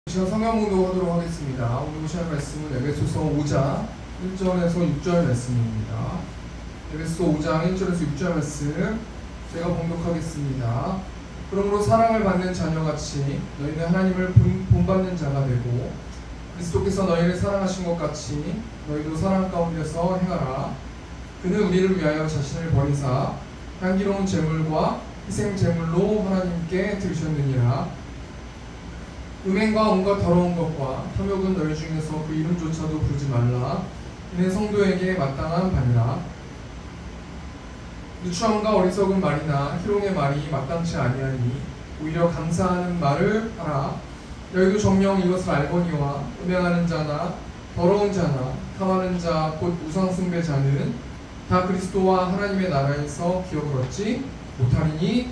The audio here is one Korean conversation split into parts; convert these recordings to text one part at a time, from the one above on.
제가 성경 공독하도록 하겠습니다. 오늘 보실 말씀은 에베소서 5장 1절에서 6절 말씀입니다. 에베소서 5장 1절에서 6절 말씀 제가 봉독하겠습니다. 그러므로 사랑을 받는 자녀같이 너희는 하나님을 본받는 자가 되고 그리스도께서 너희를 사랑하신 것 같이 너희도 사랑 가운데서 행하라. 그는 우리를 위하여 자신을 버리사 향기로운 제물과 희생 제물로 하나님께 드리셨느니라. 음행과 온갖 더러운 것과 탐욕은 너희 중에서 그 이름조차도 부르지 말라. 이는 성도에게 마땅한 바니라. 누추함과 어리석은 말이나 희롱의 말이 마땅치 아니하니 오히려 감사하는 말을 하라. 너희도 정녕 이것을 알거니와 음행하는 자나 더러운 자나 탐하는 자 곧 우상숭배자는 다 그리스도와 하나님의 나라에서 기업을 얻지 못하리니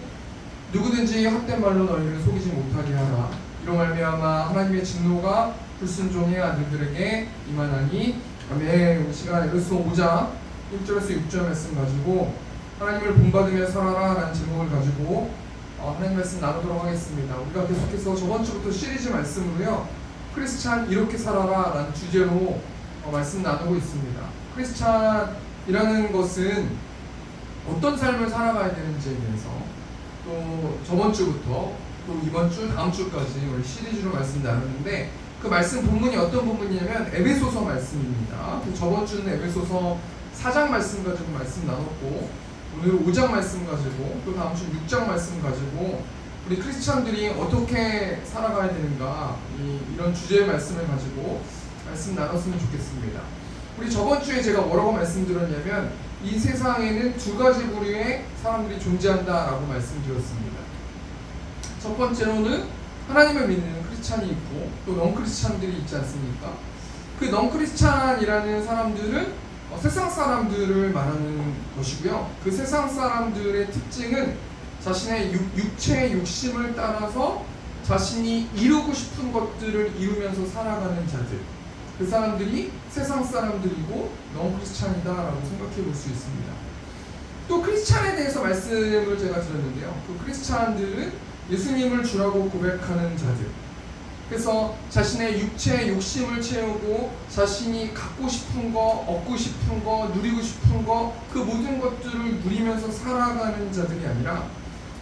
누구든지 헛된 말로 너희를 속이지 못하게 하라. 이로 말미암아 하나님의 진노가 불순종의 아들들에게 임하나니. 아멘. 우리 시간 에베소서 5장 1절에서 6절 말씀 가지고 하나님을 본받으며 살아라 라는 제목을 가지고 하나님 말씀 나누도록 하겠습니다. 우리가 계속해서 저번 주부터 시리즈 말씀으로요, 크리스찬 이렇게 살아라 라는 주제로 말씀 나누고 있습니다. 크리스찬이라는 것은 어떤 삶을 살아가야 되는지에 대해서 또 저번 주부터 또 이번 주, 다음 주까지 우리 시리즈로 말씀 나누는데, 그 말씀 본문이 어떤 본문이냐면 에베소서 말씀입니다. 저번 주는 에베소서 4장 말씀 가지고 말씀 나눴고, 오늘 5장 말씀 가지고, 또 다음 주 6장 말씀 가지고 우리 크리스찬들이 어떻게 살아가야 되는가, 이런 주제의 말씀을 가지고 말씀 나눴으면 좋겠습니다. 우리 저번 주에 제가 뭐라고 말씀드렸냐면, 이 세상에는 두 가지 부류의 사람들이 존재한다라고 말씀드렸습니다. 첫 번째로는 하나님을 믿는 크리스찬이 있고 또 넌크리스찬들이 있지 않습니까? 그 넌크리스찬이라는 사람들은 세상 사람들을 말하는 것이고요. 그 세상 사람들의 특징은 자신의 육체의 욕심을 따라서 자신이 이루고 싶은 것들을 이루면서 살아가는 자들, 그 사람들이 세상 사람들이고 넌크리스찬이다라고 생각해 볼 수 있습니다. 또 크리스찬에 대해서 말씀을 제가 드렸는데요, 그 크리스찬들은 예수님을 주라고 고백하는 자들, 그래서 자신의 육체의 욕심을 채우고 자신이 갖고 싶은 거, 얻고 싶은 거, 누리고 싶은 거, 그 모든 것들을 누리면서 살아가는 자들이 아니라,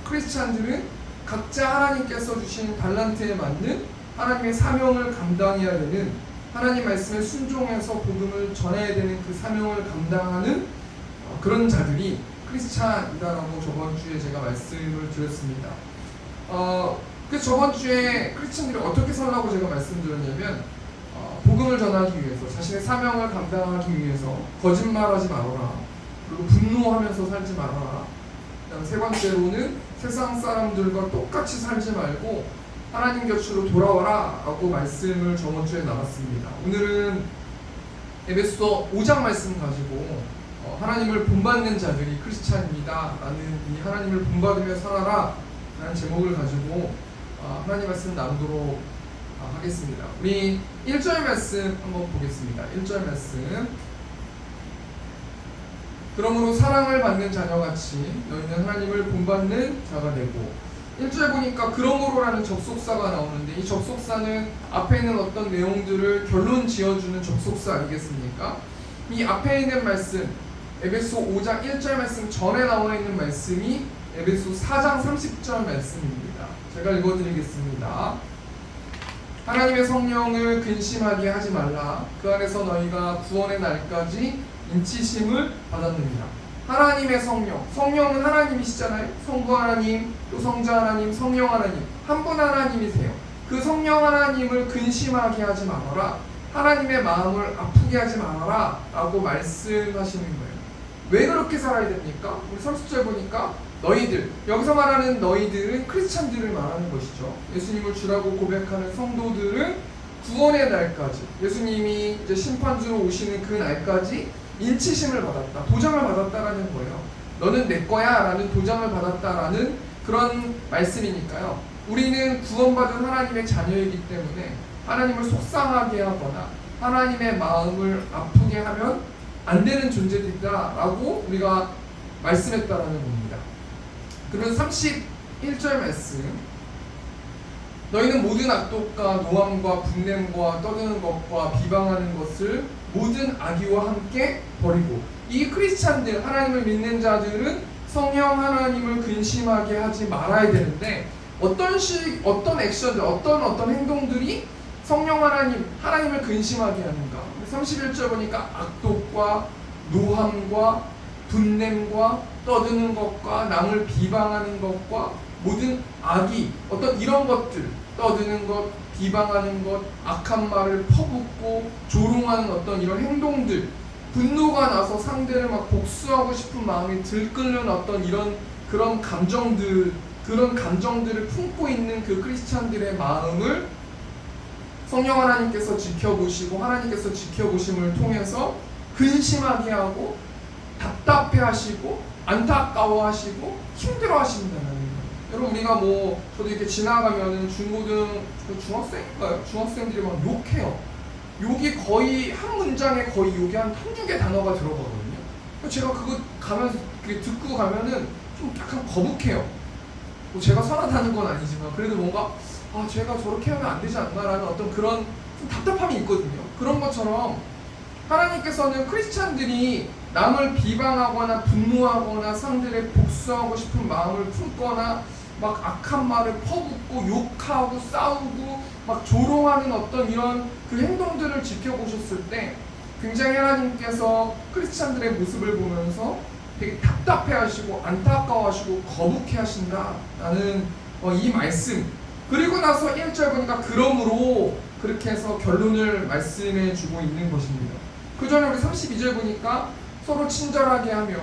크리스찬들은 각자 하나님께서 주신 달란트에 맞는 하나님의 사명을 감당해야 되는, 하나님 말씀에 순종해서 복음을 전해야 되는 그 사명을 감당하는 그런 자들이 크리스찬이다라고 저번 주에 제가 말씀을 드렸습니다. 그래서 저번 주에 크리스찬들이 어떻게 살라고 제가 말씀드렸냐면, 복음을 전하기 위해서, 자신의 사명을 감당하기 위해서 거짓말하지 말아라, 그리고 분노하면서 살지 말아라. 그다음 세 번째로는 세상 사람들과 똑같이 살지 말고 하나님 곁으로 돌아와라 라고 말씀을 저번 주에 나눴습니다. 오늘은 에베소서 5장 말씀 가지고 하나님을 본받는 자들이 크리스찬입니다 라는 이 하나님을 본받으며 살아라 라는 제목을 가지고 하나님 말씀 나누도록 하겠습니다. 우리 1절 말씀 한번 보겠습니다. 1절 말씀. 그러므로 사랑을 받는 자녀같이 너희는 하나님을 본받는 자가 되고, 1절 보니까 그러므로라는 접속사가 나오는데, 이 접속사는 앞에 있는 어떤 내용들을 결론 지어주는 접속사 아니겠습니까? 이 앞에 있는 말씀, 에베소 5장 1절 말씀 전에 나와 있는 말씀이 에베소 4장 30절 말씀입니다. 제가 읽어드리겠습니다. 하나님의 성령을 근심하게 하지 말라. 그 안에서 너희가 구원의 날까지 인치심을 받았느니라. 하나님의 성령, 성령은 하나님이시잖아요. 성부 하나님, 또 성자 하나님, 성령 하나님, 한 분 하나님이세요. 그 성령 하나님을 근심하게 하지 말아라, 하나님의 마음을 아프게 하지 말아라 라고 말씀하시는 거예요. 왜 그렇게 살아야 됩니까? 우리 30절 보니까 너희들, 여기서 말하는 너희들은 크리스찬들을 말하는 것이죠. 예수님을 주라고 고백하는 성도들은 구원의 날까지, 예수님이 이제 심판주로 오시는 그 날까지 인치심을 받았다, 도장을 받았다라는 거예요. 너는 내 거야 라는 도장을 받았다라는 그런 말씀이니까요. 우리는 구원받은 하나님의 자녀이기 때문에 하나님을 속상하게 하거나 하나님의 마음을 아프게 하면 안 되는 존재들이다 라고 우리가 말씀했다라는 겁니다. 그러면 31절 말씀, 너희는 모든 악독과 노함과 분냄과 떠드는 것과 비방하는 것을 모든 악의와 함께 버리고. 이 크리스찬들, 하나님을 믿는 자들은 성령 하나님을 근심하게 하지 말아야 되는데, 어떤 액션들, 어떤 행동들이 성령 하나님을 근심하게 하는가? 31절 보니까 악독과 노함과 분냄과 떠드는 것과 남을 비방하는 것과 모든 악이, 어떤 이런 것들, 떠드는 것, 비방하는 것, 악한 말을 퍼붓고 조롱하는 어떤 이런 행동들, 분노가 나서 상대를 막 복수하고 싶은 마음이 들끓는 어떤 그런 감정들을 품고 있는 그 크리스찬들의 마음을 성령 하나님께서 지켜보시고, 하나님께서 지켜보심을 통해서 근심하게 하고 답답해하시고 안타까워하시고 힘들어하신다는 거예요. 여러분, 우리가 저도 이렇게 지나가면은 중학생인가요? 중학생들이 막 욕해요. 욕이 거의 한 문장에 거의 욕이 한두 개 단어가 들어가거든요. 제가 그거 듣고 가면은 좀 약간 거북해요. 제가 선하다는 건 아니지만 그래도 뭔가 제가 저렇게 하면 안 되지 않나라는 어떤 그런 좀 답답함이 있거든요. 그런 것처럼 하나님께서는 크리스찬들이 남을 비방하거나 분노하거나 상대를 복수하고 싶은 마음을 품거나 막 악한 말을 퍼붓고 욕하고 싸우고 막 조롱하는 어떤 이런 그 행동들을 지켜보셨을 때 굉장히 하나님께서 크리스찬들의 모습을 보면서 되게 답답해하시고 안타까워하시고 거북해하신다라는 이 말씀. 그리고 나서 1절 보니까 그러므로 그렇게 해서 결론을 말씀해 주고 있는 것입니다. 그 전에 우리 32절 보니까 서로 친절하게 하며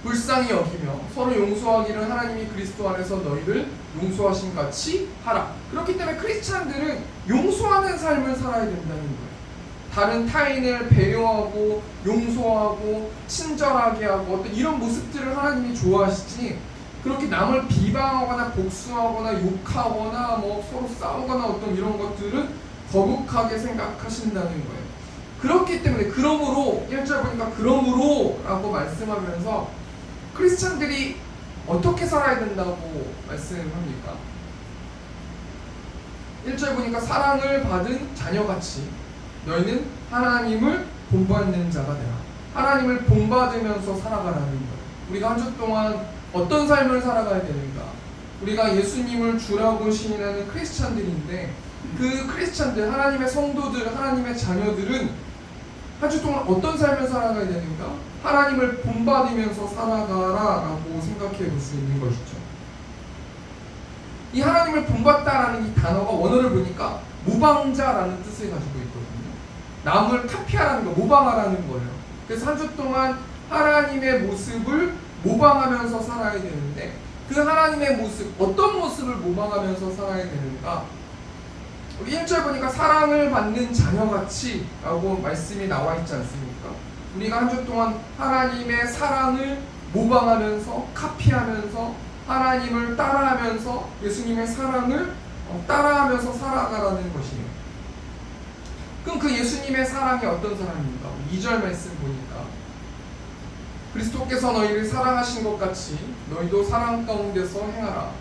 불쌍히 여기며 서로 용서하기를 하나님이 그리스도 안에서 너희를 용서하신 같이 하라. 그렇기 때문에 크리스찬들은 용서하는 삶을 살아야 된다는 거예요. 다른 타인을 배려하고 용서하고 친절하게 하고 어떤 이런 모습들을 하나님이 좋아하시지, 그렇게 남을 비방하거나 복수하거나 욕하거나 서로 싸우거나 어떤 이런 것들은 거북하게 생각하신다는 거예요. 그렇기 때문에 그러므로 1절 보니까 그러므로 라고 말씀하면서 크리스찬들이 어떻게 살아야 된다고 말씀합니까? 1절 보니까 사랑을 받은 자녀같이 너희는 하나님을 본받는 자가 되라. 하나님을 본받으면서 살아가라는 거예요. 우리가 한 주 동안 어떤 삶을 살아가야 되는가? 우리가 예수님을 주라고 시인하는 크리스찬들인데, 그 크리스찬들, 하나님의 성도들, 하나님의 자녀들은 한 주 동안 어떤 삶을 살아가야 되는가? 하나님을 본받으면서 살아가라라고 생각해 볼 수 있는 것이죠. 이 하나님을 본받다라는 이 단어가 원어를 보니까 모방자라는 뜻을 가지고 있거든요. 남을 카피하라는 거, 모방하라는 거예요. 그래서 한 주 동안 하나님의 모습을 모방하면서 살아야 되는데, 그 하나님의 모습, 어떤 모습을 모방하면서 살아야 되는가? 우리 1절 보니까 사랑을 받는 자녀같이 라고 말씀이 나와 있지 않습니까? 우리가 한 주 동안 하나님의 사랑을 모방하면서 카피하면서 하나님을 따라하면서 예수님의 사랑을 따라하면서 살아가라는 것이에요. 그럼 그 예수님의 사랑이 어떤 사랑입니까? 2절 말씀 보니까 그리스도께서 너희를 사랑하신 것 같이 너희도 사랑 가운데서 행하라.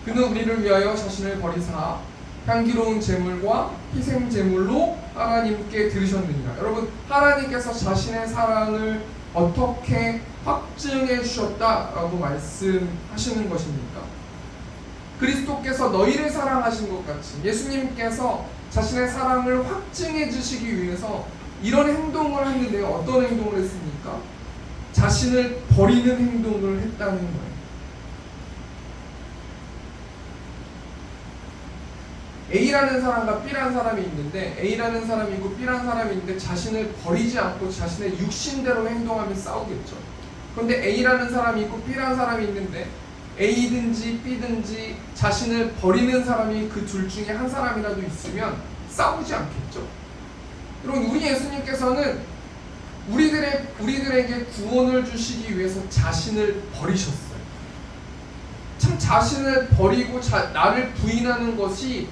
그는 우리를 위하여 자신을 버리사 향기로운 제물과 희생 제물로 하나님께 드리셨느니라. 여러분, 하나님께서 자신의 사랑을 어떻게 확증해 주셨다라고 말씀하시는 것입니까? 그리스도께서 너희를 사랑하신 것 같이 예수님께서 자신의 사랑을 확증해 주시기 위해서 이런 행동을 했는데, 어떤 행동을 했습니까? 자신을 버리는 행동을 했다는 거예요. A라는 사람과 B라는 사람이 있는데, A라는 사람이 있고 B라는 사람이 있는데 자신을 버리지 않고 자신의 육신대로 행동하면 싸우겠죠. 그런데 A라는 사람이 있고 B라는 사람이 있는데 A든지 B든지 자신을 버리는 사람이 그 둘 중에 한 사람이라도 있으면 싸우지 않겠죠. 여러분, 우리 예수님께서는 우리들에게 구원을 주시기 위해서 자신을 버리셨어요. 참 자신을 버리고 나를 부인하는 것이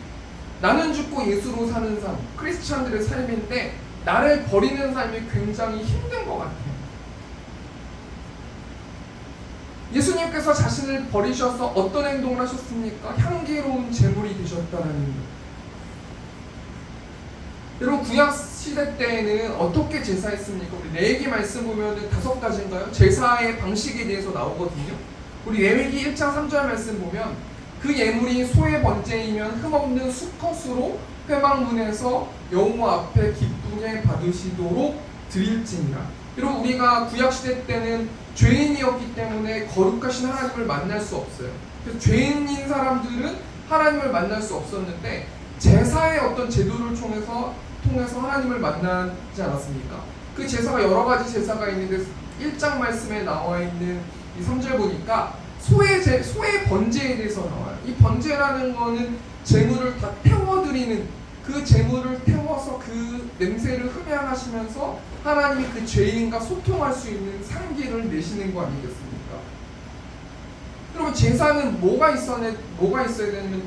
나는 죽고 예수로 사는 삶, 크리스찬들의 삶인데 나를 버리는 삶이 굉장히 힘든 것 같아요. 예수님께서 자신을 버리셔서 어떤 행동을 하셨습니까? 향기로운 제물이 되셨다는 거예요. 여러분, 구약 시대 때에는 어떻게 제사했습니까? 우리 레위기 말씀 보면은 5가지인가요? 제사의 방식에 대해서 나오거든요. 우리 레위기 1장 3절 말씀 보면 그 예물이 소의 번제이면 흠없는 수컷으로 회막문에서 여호와 앞에 기쁘게 받으시도록 드릴지니라. 여러분, 우리가 구약시대 때는 죄인이었기 때문에 거룩하신 하나님을 만날 수 없어요. 그래서 죄인인 사람들은 하나님을 만날 수 없었는데 제사의 어떤 제도를 통해서 하나님을 만나지 않았습니까? 그 제사가 여러 가지 제사가 있는데 1장 말씀에 나와 있는 이 3절 보니까 소의 번제에 대해서 나와요. 이 번제라는 거는 제물을 다 태워드리는, 그 제물을 태워서 그 냄새를 흠양하시면서 하나님이 그 죄인과 소통할 수 있는 상기를 내시는 거 아니겠습니까? 그러면 제사는 뭐가 있어야 되냐면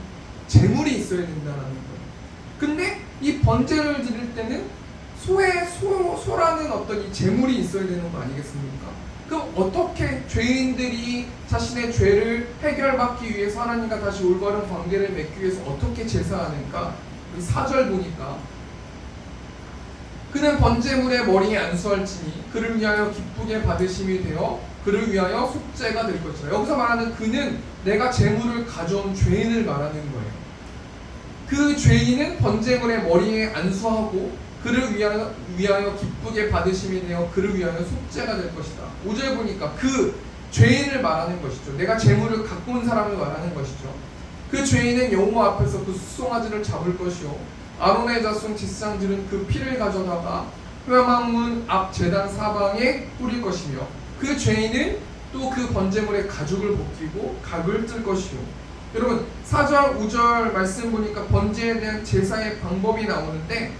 제물이 있어야 된다는 거예요. 근데 이 번제를 드릴 때는 소라는 어떤 이 제물이 있어야 되는 거 아니겠습니까? 그럼 어떻게 죄인들이 자신의 죄를 해결받기 위해서 하나님과 다시 올바른 관계를 맺기 위해서 어떻게 제사하는가? 우리 4절 보니까 그는 번제물의 머리에 안수할지니 그를 위하여 기쁘게 받으심이 되어 그를 위하여 속죄가 될 것이라. 여기서 말하는 그는 내가 제물을 가져온 죄인을 말하는 거예요. 그 죄인은 번제물의 머리에 안수하고 그를 위하여 기쁘게 받으심이 되어 그를 위하여 속죄가 될 것이다. 5절 보니까 그 죄인을 말하는 것이죠. 내가 제물을 갖고 온 사람을 말하는 것이죠. 그 죄인은 여호와 앞에서 그 수송아지를 잡을 것이요 아론의 자손 제사장들은 그 피를 가져다가 회막문 앞 제단 사방에 뿌릴 것이며 그 죄인은 또 그 번제물의 가죽을 벗기고 각을 뜰 것이요. 여러분, 4절 5절 말씀 보니까 번제에 대한 제사의 방법이 나오는데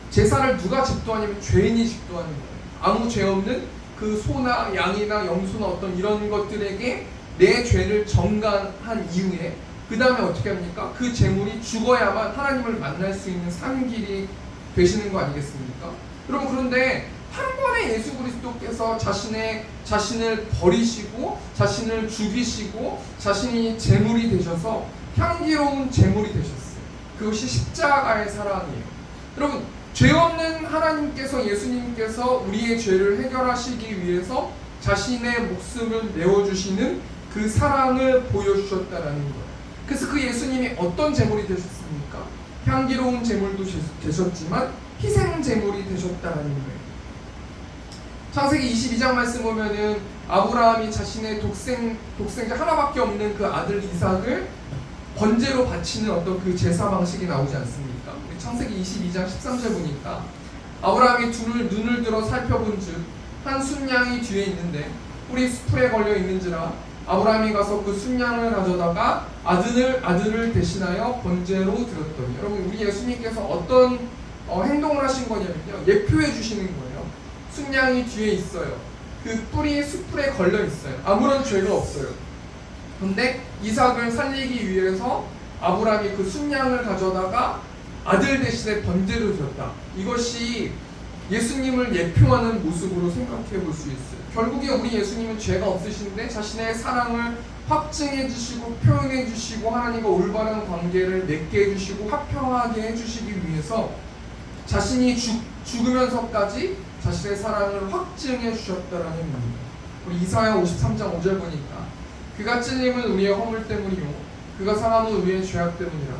제사를 누가 집도하냐면 죄인이 집도하는 거예요. 아무 죄 없는 그 소나 양이나 염소나 어떤 이런 것들에게 내 죄를 정간한 이후에 그 다음에 어떻게 합니까? 그 제물이 죽어야만 하나님을 만날 수 있는 산 길이 되시는 거 아니겠습니까? 여러분, 그런데 한 번에 예수 그리스도께서 자신을 버리시고 자신을 죽이시고 자신이 제물이 되셔서 향기로운 제물이 되셨어요. 그것이 십자가의 사랑이에요. 여러분, 죄 없는 하나님께서, 예수님께서 우리의 죄를 해결하시기 위해서 자신의 목숨을 내어주시는 그 사랑을 보여주셨다라는 거예요. 그래서 그 예수님이 어떤 제물이 되셨습니까? 향기로운 제물도 되셨지만 희생 제물이 되셨다라는 거예요. 창세기 22장 말씀 보면은 아브라함이 자신의 독생자 하나밖에 없는 그 아들 이삭을 번제로 바치는 어떤 그 제사 방식이 나오지 않습니까? 우리 창세기 22장 13절 보니까 아브라함이 눈을 들어 살펴본즉 한 순양이 뒤에 있는데 뿔이 수풀에 걸려 있는지라 아브라함이 가서 그 순양을 가져다가 아들을 대신하여 번제로 드렸더니. 여러분, 우리 예수님께서 어떤 행동을 하신 거냐면요, 예표해 주시는 거예요. 순양이 뒤에 있어요. 그 뿔이 수풀에 걸려 있어요. 아무런 죄가 없어요. 근데 이삭을 살리기 위해서 아브라함이 그 순양을 가져다가 아들 대신에 번제로 드렸다. 이것이 예수님을 예표하는 모습으로 생각해 볼 수 있어요. 결국에 우리 예수님은 죄가 없으신데 자신의 사랑을 확증해 주시고 표현해 주시고 하나님과 올바른 관계를 맺게 해 주시고 화평하게 해 주시기 위해서 자신이 죽으면서까지 자신의 사랑을 확증해 주셨다라는 의미입니다. 우리 이사야 53장 5절 보니까 그가 찔림은 우리의 허물 때문이요 그가 상함은 우리의 죄악 때문이라.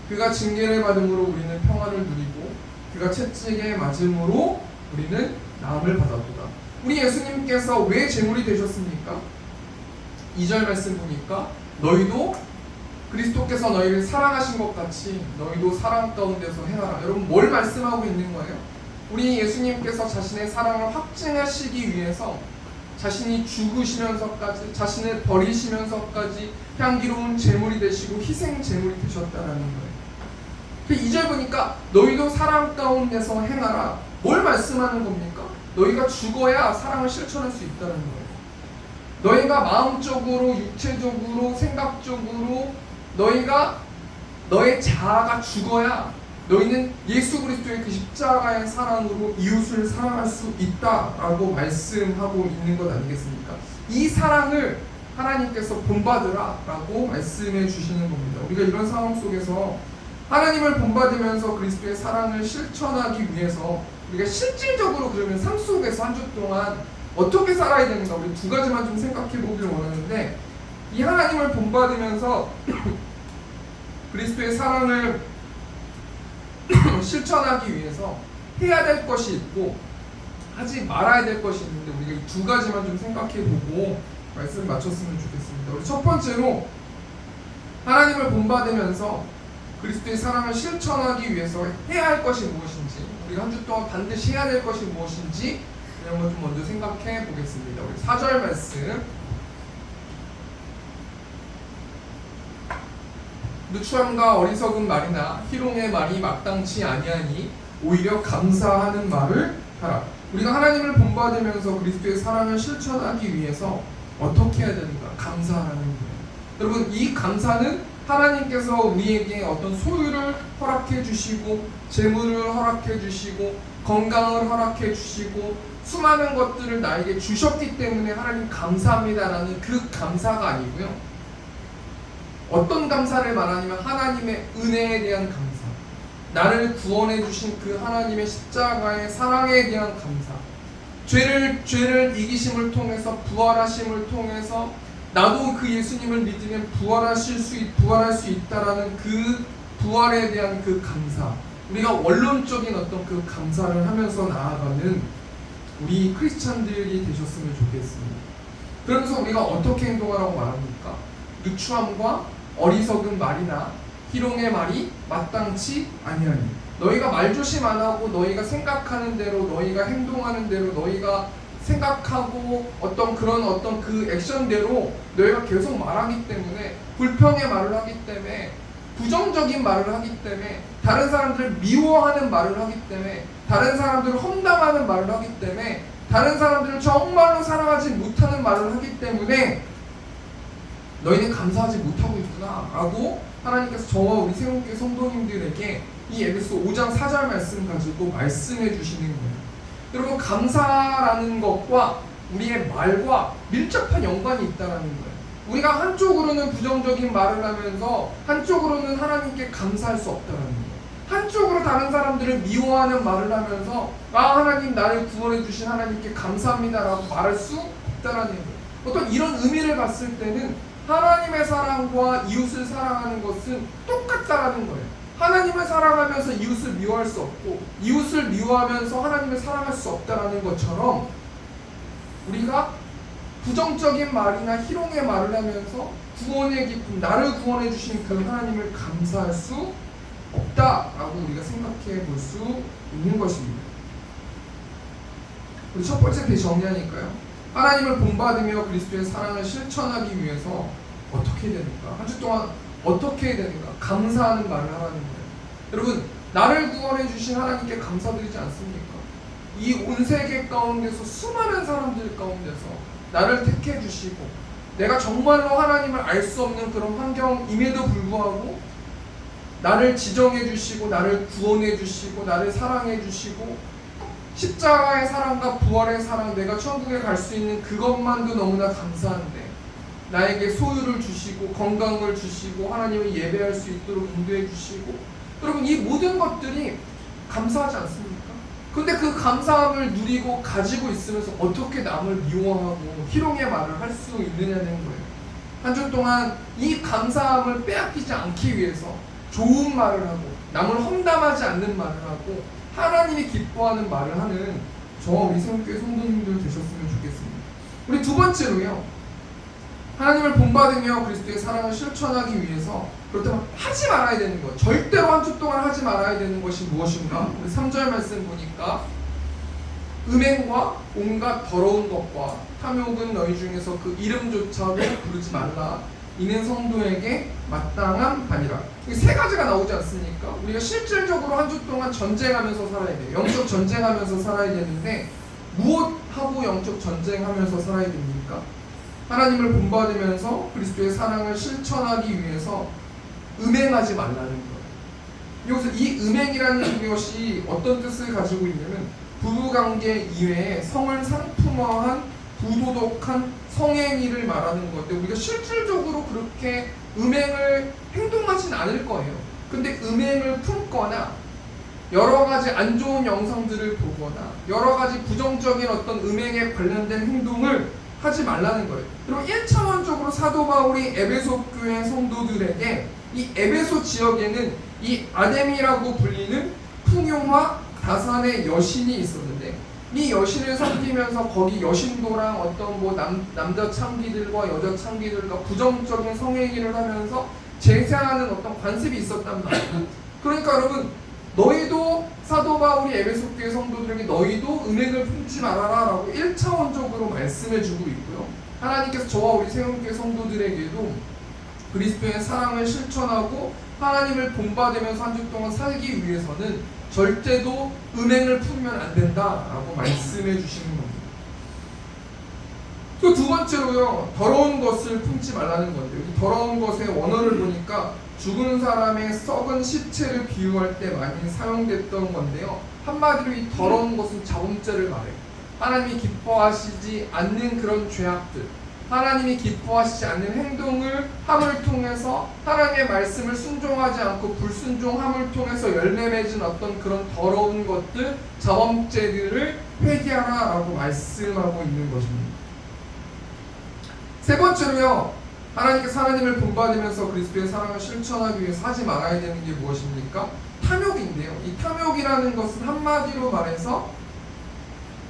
그가 징계를 받음으로 우리는 평안을 누리고 그가 채찍에 맞음으로 우리는 나음을 받았도다. 우리 예수님께서 왜 제물이 되셨습니까? 2절 말씀 보니까 너희도 그리스도께서 너희를 사랑하신 것 같이 너희도 사랑 가운데서 행하라. 여러분, 뭘 말씀하고 있는 거예요? 우리 예수님께서 자신의 사랑을 확증하시기 위해서 자신이 죽으시면서까지 자신을 버리시면서까지 향기로운 제물이 되시고 희생 제물이 되셨다라는 거예요. 2절 보니까 너희도 사랑 가운데서 행하라. 뭘 말씀하는 겁니까? 너희가 죽어야 사랑을 실천할 수 있다는 거예요. 너희가 마음적으로, 육체적으로, 생각적으로 너의 자아가 죽어야 너희는 예수 그리스도의 그 십자가의 사랑으로 이웃을 사랑할 수 있다라고 말씀하고 있는 것 아니겠습니까? 이 사랑을 하나님께서 본받으라라고 말씀해 주시는 겁니다. 우리가 이런 상황 속에서 하나님을 본받으면서 그리스도의 사랑을 실천하기 위해서 우리가 실질적으로 그러면 삶 속에서 한 주 동안 어떻게 살아야 되는가, 우리 두 가지만 좀 생각해 보길 원하는데, 이 하나님을 본받으면서 그리스도의 사랑을 실천하기 위해서 해야 될 것이 있고 하지 말아야 될 것이 있는데, 우리가 이 두 가지만 좀 생각해 보고 말씀 마쳤으면 좋겠습니다. 우리 첫 번째로 하나님을 본받으면서 그리스도의 사랑을 실천하기 위해서 해야 할 것이 무엇인지, 우리가 한 주 동안 반드시 해야 될 것이 무엇인지 이런 것 좀 먼저 생각해 보겠습니다. 우리 4절 말씀, 누추함과 어리석은 말이나 희롱의 말이 마땅치 아니하니 오히려 감사하는 말을 하라. 우리가 하나님을 본받으면서 그리스도의 사랑을 실천하기 위해서 어떻게 해야 되는가? 감사하는 거예요. 여러분, 이 감사는 하나님께서 우리에게 어떤 소유를 허락해 주시고, 재물을 허락해 주시고, 건강을 허락해 주시고, 수많은 것들을 나에게 주셨기 때문에 하나님 감사합니다라는 그 감사가 아니고요. 어떤 감사를 말하냐면 하나님의 은혜에 대한 감사, 나를 구원해 주신 그 하나님의 십자가의 사랑에 대한 감사, 죄를 이기심을 통해서, 부활하심을 통해서 나도 그 예수님을 믿으면 부활할 수 있다라는 그 부활에 대한 그 감사, 우리가 원론적인 어떤 그 감사를 하면서 나아가는 우리 크리스찬들이 되셨으면 좋겠습니다. 그러면서 우리가 어떻게 행동하라고 말합니까? 누추함과 어리석은 말이나 희롱의 말이 마땅치 아니하니. 너희가 말조심 안 하고 너희가 생각하는 대로, 너희가 행동하는 대로, 너희가 생각하고 어떤 그 액션대로 너희가 계속 말하기 때문에, 불평의 말을 하기 때문에, 부정적인 말을 하기 때문에, 다른 사람들을 미워하는 말을 하기 때문에, 다른 사람들을 험담하는 말을 하기 때문에, 다른 사람들을 정말로 사랑하지 못하는 말을 하기 때문에 너희는 감사하지 못하고 있구나 라고 하나님께서 저와 우리 세운교회 성도님들에게 이 에베소 5장 4절 말씀 가지고 말씀해 주시는 거예요. 여러분, 감사라는 것과 우리의 말과 밀접한 연관이 있다는 거예요. 우리가 한쪽으로는 부정적인 말을 하면서 한쪽으로는 하나님께 감사할 수 없다는 거예요. 한쪽으로 다른 사람들을 미워하는 말을 하면서 하나님, 나를 구원해 주신 하나님께 감사합니다라고 말할 수 없다는 거예요. 어떤 이런 의미를 봤을 때는 하나님의 사랑과 이웃을 사랑하는 것은 똑같다라는 거예요. 하나님을 사랑하면서 이웃을 미워할 수 없고, 이웃을 미워하면서 하나님을 사랑할 수 없다라는 것처럼, 우리가 부정적인 말이나 희롱의 말을 하면서 구원의 기쁨, 나를 구원해 주신 그 하나님을 감사할 수 없다라고 우리가 생각해 볼 수 있는 것입니다. 우리 첫 번째 대정리하니까요. 하나님을 본받으며 그리스도의 사랑을 실천하기 위해서 어떻게 해야 되는가? 한 주 동안 어떻게 해야 되는가? 감사하는 말을 하라는 거예요. 여러분, 나를 구원해 주신 하나님께 감사드리지 않습니까? 이 온 세계 가운데서 수많은 사람들 가운데서 나를 택해 주시고, 내가 정말로 하나님을 알 수 없는 그런 환경임에도 불구하고 나를 지정해 주시고, 나를 구원해 주시고, 나를 사랑해 주시고, 십자가의 사랑과 부활의 사랑, 내가 천국에 갈 수 있는 그것만도 너무나 감사한데, 나에게 소유를 주시고 건강을 주시고 하나님을 예배할 수 있도록 인도해 주시고, 여러분, 이 모든 것들이 감사하지 않습니까? 근데 그 감사함을 누리고 가지고 있으면서 어떻게 남을 미워하고 희롱의 말을 할 수 있느냐는 거예요. 한 주 동안 이 감사함을 빼앗기지 않기 위해서 좋은 말을 하고, 남을 험담하지 않는 말을 하고, 하나님이 기뻐하는 말을 하는 저와 우리 세운교회 성도님들 되셨으면 좋겠습니다. 우리 두 번째로요, 하나님을 본받으며 그리스도의 사랑을 실천하기 위해서 그렇다면 하지 말아야 되는 것, 절대로 한 주 동안 하지 말아야 되는 것이 무엇인가? 우리 3절 말씀 보니까, 음행과 온갖 더러운 것과 탐욕은 너희 중에서 그 이름조차도 부르지 말라. 이는 성도에게 마땅한 바니라. 이 세 가지가 나오지 않습니까? 우리가 실질적으로 한 주 동안 전쟁하면서 살아야 돼요. 영적 전쟁하면서 살아야 되는데, 무엇하고 영적 전쟁하면서 살아야 됩니까? 하나님을 본받으면서 그리스도의 사랑을 실천하기 위해서 음행하지 말라는 거예요. 여기서 이 음행이라는 것이 어떤 뜻을 가지고 있냐면 부부관계 이외에 성을 상품화한 부도덕한 성행위를 말하는 건데 우리가 실질적으로 그렇게 음행을 행동하진 않을 거예요. 근데 음행을 품거나 여러 가지 안 좋은 영상들을 보거나 여러 가지 부정적인 어떤 음행에 관련된 행동을 하지 말라는 거예요. 그리고 1차원적으로 사도 바울이 에베소 교회 성도들에게 이 에베소 지역에는 이 아데미라고 불리는 풍요와 다산의 여신이 있었는데 이 여신을 섬기면서 거기 여신도랑 어떤 뭐 남자 창기들과 여자 창기들과 부정적인 성행위를 하면서 제사하는 어떤 관습이 있었단 말이에요. 그러니까 여러분 너희도 사도 바울이 에베소 교회 성도들에게 너희도 음행을 품지 말아라 라고 1차원적으로 말씀해주고 있고요. 하나님께서 저와 우리 세운교회 성도들에게도 그리스도의 사랑을 실천하고 하나님을 본받으면서 한 주 동안 살기 위해서는 절대도 음행을 품으면 안 된다라고 말씀해 주시는 겁니다. 또 두 번째로요, 더러운 것을 품지 말라는 건데 여기 더러운 것의 원어를 보니까 죽은 사람의 썩은 시체를 비유할 때 많이 사용됐던 건데요. 한마디로 이 더러운 것은 자범죄를 말해요. 하나님이 기뻐하시지 않는 그런 죄악들, 하나님이 기뻐하시지 않는 행동을 함을 통해서 하나님의 말씀을 순종하지 않고 불순종함을 통해서 열매 맺은 어떤 그런 더러운 것들, 자범죄들을 회개하라라고 말씀하고 있는 것입니다. 세 번째로요, 하나님께서 하나님을 본받으면서 그리스도의 사랑을 실천하기 위해서 하지 말아야 되는 게 무엇입니까? 탐욕인데요. 이 탐욕이라는 것은 한마디로 말해서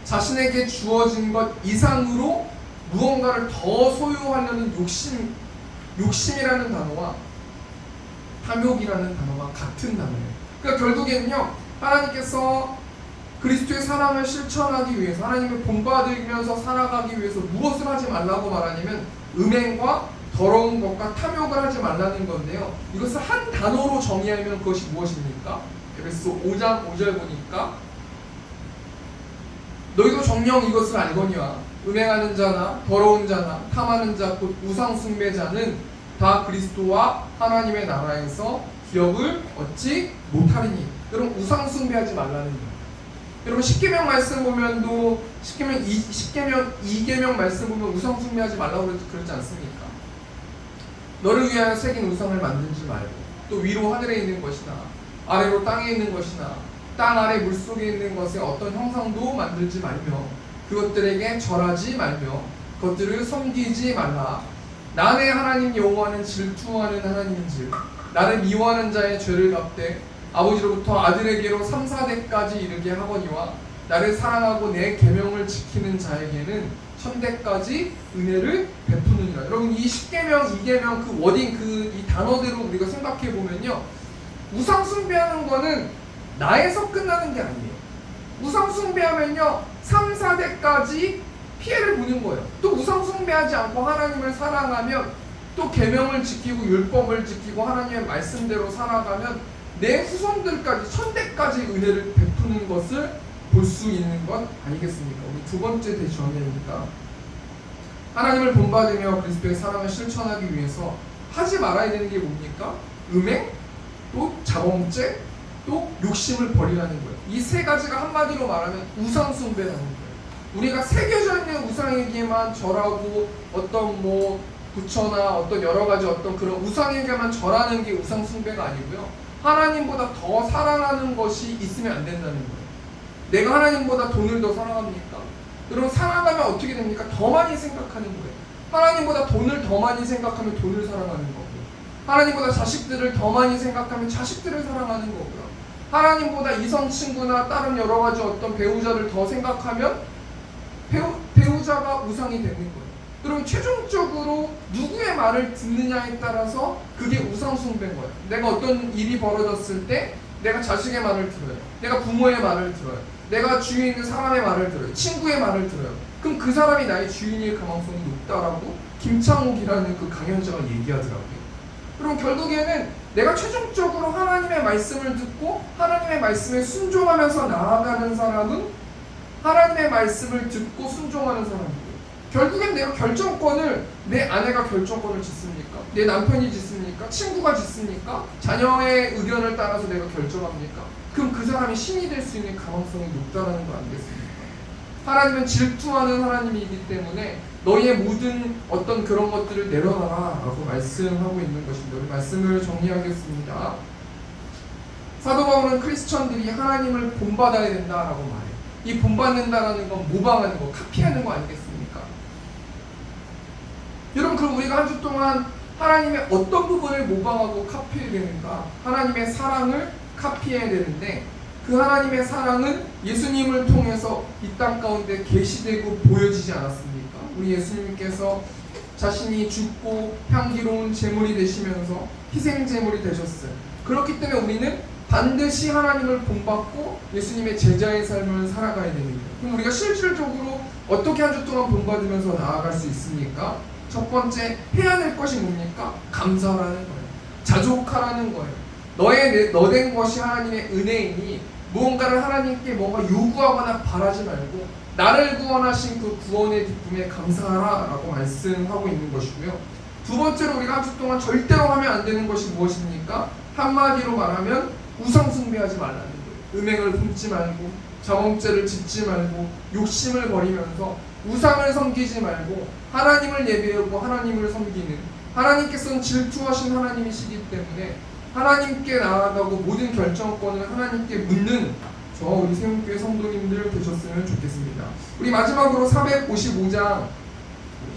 자신에게 주어진 것 이상으로 무언가를 더 소유하려는 욕심이라는 단어와 탐욕이라는 단어가 같은 단어예요. 그러니까 결국에는요, 하나님께서 그리스도의 사랑을 실천하기 위해서 하나님을 본받으면서 살아가기 위해서 무엇을 하지 말라고 말하냐면 음행과 더러운 것과 탐욕을 하지 말라는 건데요. 이것을 한 단어로 정의하면 그것이 무엇입니까? 에베소 5장 5절 보니까 너희도 정녕 이것을 알거니와 음행하는 자나 더러운 자나 탐하는 자 곧 우상 숭배자는 다 그리스도와 하나님의 나라에서 기업을 얻지 못하리니. 여러분 우상 숭배하지 말라는 거예요. 여러분 십계명 말씀 보면도 십계명 2계명 말씀 보면 우상 숭배하지 말라고 그러지 않습니까? 너를 위하여 새긴 우상을 만들지 말고 또 위로 하늘에 있는 것이나 아래로 땅에 있는 것이나 땅 아래 물속에 있는 것에 어떤 형상도 만들지 말며 그것들에게 절하지 말며 그것들을 섬기지 말라. 나의 하나님 여호와는 질투하는 하나님인즉 나를 미워하는 자의 죄를 갚되 아버지로부터 아들에게로 3, 4대까지 이르게 하거니와 나를 사랑하고 내 계명을 지키는 자에게는 천대까지 은혜를 베푸느니라. 여러분 이 10계명, 2계명 그 워딩 이 단어대로 우리가 생각해 보면요, 우상 숭배하는 거는 나에서 끝나는 게 아니에요. 우상 숭배하면요 3, 4대까지 피해를 보는 거예요. 또 우상 숭배하지 않고 하나님을 사랑하면 또 계명을 지키고 율법을 지키고 하나님의 말씀대로 살아가면 내 후손들까지 천대까지 은혜를 베푸는 것을 볼 수 있는 것 아니겠습니까? 우리 두 번째 대전입니다. 하나님을 본받으며 그리스도의 사랑을 실천하기 위해서 하지 말아야 되는 게 뭡니까? 음행, 또 자범죄, 또 욕심을 버리라는 거예요. 이 세 가지가 한마디로 말하면 우상 숭배라는 거예요. 우리가 새겨져 있는 우상에게만 절하고 어떤 뭐 부처나 어떤 여러 가지 어떤 그런 우상에게만 절하는 게 우상 숭배가 아니고요. 하나님보다 더 사랑하는 것이 있으면 안 된다는 거예요. 내가 하나님보다 돈을 더 사랑합니까? 여러분 사랑하면 어떻게 됩니까? 더 많이 생각하는 거예요. 하나님보다 돈을 더 많이 생각하면 돈을 사랑하는 거고요. 하나님보다 자식들을 더 많이 생각하면 자식들을 사랑하는 거고요. 하나님보다 이성 친구나 다른 여러 가지 어떤 배우자를 더 생각하면 배우자가 우상이 되는 거예요. 여러분 최종적으로 누구의 말을 듣느냐에 따라서 그게 우상 숭배인 거예요. 내가 어떤 일이 벌어졌을 때 내가 자식의 말을 들어요. 내가 부모의 말을 들어요. 내가 주위에 있는 사람의 말을 들어요. 친구의 말을 들어요. 그럼 그 사람이 나의 주인일 가능성이 높다라고 김창옥이라는 그 강연자가 얘기하더라고요. 그럼 결국에는 내가 최종적으로 하나님의 말씀을 듣고 하나님의 말씀에 순종하면서 나아가는 사람은 하나님의 말씀을 듣고 순종하는 사람이고요. 결국엔 내가 결정권을, 내 아내가 결정권을 짓습니까? 내 남편이 짓습니까? 친구가 짓습니까? 자녀의 의견을 따라서 내가 결정합니까? 그럼 그 사람이 신이 될 수 있는 가능성이 높다는 거 아니겠습니까? 하나님은 질투하는 하나님이기 때문에 너희의 모든 어떤 그런 것들을 내려놔라 라고 말씀하고 있는 것입니다. 우리 말씀을 정리하겠습니다. 사도 바울은 크리스천들이 하나님을 본받아야 된다라고 말해요. 이 본받는다라는 건 모방하는 거, 카피하는 거 아니겠습니까? 여러분, 그럼 우리가 한 주 동안 하나님의 어떤 부분을 모방하고 카피해야 되는가? 하나님의 사랑을 카피해야 되는데, 그 하나님의 사랑은 예수님을 통해서 이 땅 가운데 계시되고 보여지지 않았습니까? 우리 예수님께서 자신이 죽고 향기로운 제물이 되시면서 희생 제물이 되셨어요. 그렇기 때문에 우리는 반드시 하나님을 본받고 예수님의 제자의 삶을 살아가야 됩니다. 그럼 우리가 실질적으로 어떻게 한 주 동안 본받으면서 나아갈 수 있습니까? 첫 번째, 해야 될 것이 뭡니까? 감사라는 거예요. 자족하라는 거예요. 너 된 것이 하나님의 은혜이니 무언가를 하나님께 뭔가 요구하거나 바라지 말고 나를 구원하신 그 구원의 기쁨에 감사하라 라고 말씀하고 있는 것이고요. 두 번째로 우리가 한 주 동안 절대로 하면 안 되는 것이 무엇입니까? 한마디로 말하면 우상 숭배하지 말라는 거예요. 음행을 품지 말고 자범죄를 짓지 말고 욕심을 버리면서 우상을 섬기지 말고 하나님을 예배하고 하나님을 섬기는, 하나님께서는 질투하신 하나님이시기 때문에 하나님께 나아가고 모든 결정권을 하나님께 묻는 저와 우리 세움교회 성도님들 되셨으면 좋겠습니다. 우리 마지막으로 455장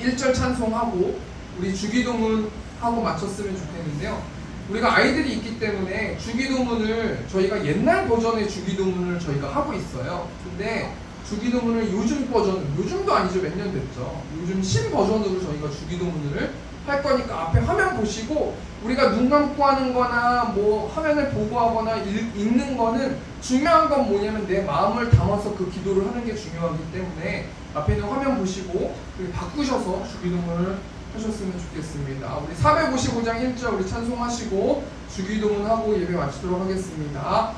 1절 찬송하고 우리 주기도문 하고 마쳤으면 좋겠는데요. 우리가 아이들이 있기 때문에 주기도문을 저희가 옛날 버전의 주기도문을 저희가 하고 있어요. 근데 주기도문을 요즘 버전, 요즘도 아니죠, 몇 년 됐죠. 요즘 신버전으로 저희가 주기도문을 할 거니까 앞에 화면 보시고 우리가 눈 감고 하는 거나 뭐 화면을 보고 하거나 읽는 거는 중요한 건 뭐냐면 내 마음을 담아서 그 기도를 하는 게 중요하기 때문에 앞에 있는 화면 보시고 바꾸셔서 주기도문을 하셨으면 좋겠습니다. 우리 455장 1절 우리 찬송하시고 주기도문하고 예배 마치도록 하겠습니다.